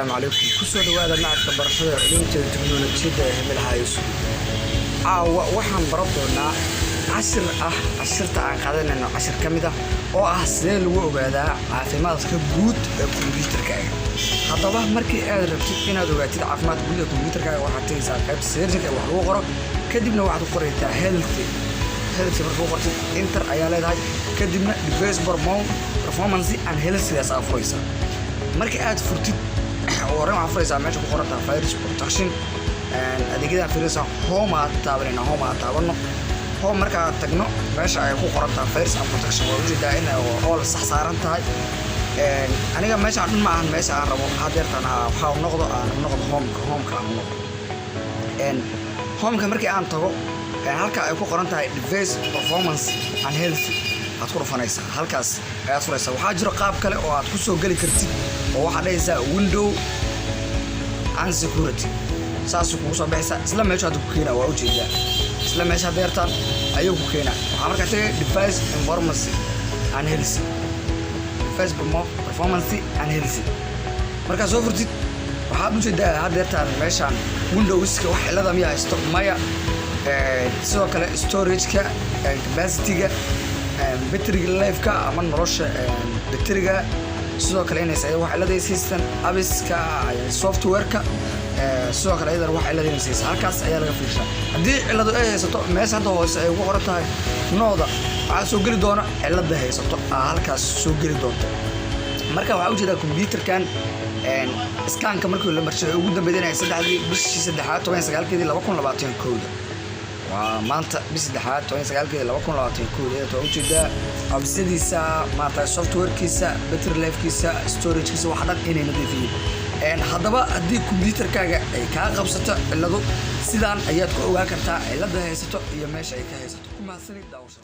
السلام عليكم كسر هذا معك برشلونة علوم تكنولوجيا بالهايس waxaan baran doonaa cashirta aan qaadanayno cashir kamid ah oo ah sidee lagu ogaadaa caafimaadka guud ee kombiyuutarka hadaba markii aad rabtid inaad ogaatid caafimaadka guud ee kombiyuutarka waxaad tagaysaa qaybta search-ka wax lagu qoro kadibna waxaad ku qoraysaa health markuu qortid enter ayaa leedahay kadibna device performance and health sidaas aad furaysaa markii aad furtid waran waxaad furaysaa meesha ku qoran tahay virus protection adeegyada fiirisa home taabanina home taabano home marka tagno meesha ay ku qoran tahay virus protection oo ujeedaa in oo la sax saaran tahay aniga meesha aan ma ahan meesha aan rabo hadeertan waxa uu noqdo home ka home markii aan tago halka ay ku qoran tahay device performance and health aad ku rufanaysaa halkaas ayaad furaysaa waxaa jiro qaab kale oo aad ku soo gali kartid oo waxa dhaysaa window and security saasuu kugu soo baxaysaa isla meesha aad ku keenaa waa ujeedaa isla meesha deertan ayuu ku keenaa waxaa markaa tagay device performance and health device performance and health markaa soo furtid waxaad ujeedaa hadeertan meeshaan windowska wax cilada miyaa haysto maya sidoo kale storage-ka capacity-ga battery life-ka ama nolosha battery-ga sidoo kale inay wax cilada system apps-ka software-ka sidoo kale ayadana wax cilada inay halkaas ayaa laga fiirshaa haddii ciladu ay haysato meesha hadda hoose ay ugu qoran tahay nooda waxaa soo geli doona cilada haysato halkaas soo geli doonta marka waxaa ujeedaa kombiyuutarkan iskaanka markii la marshay ugu dambeeyay saddexdii bishii saddexaad 19/2021 waa maanta bishii saddexaad 19/2021 ee ujeedaa absadiisa maanta software-kiisa battery life-kiisa storage-kiisa wax dhan inay nadiifiyeen haddaba haddii kombiyuutarkaaga ay ka qabsato cilado sidaan ayaad ku ogaan kartaa cilada haysato iyo meesha ay ka haysato ku mahadsanid daawasho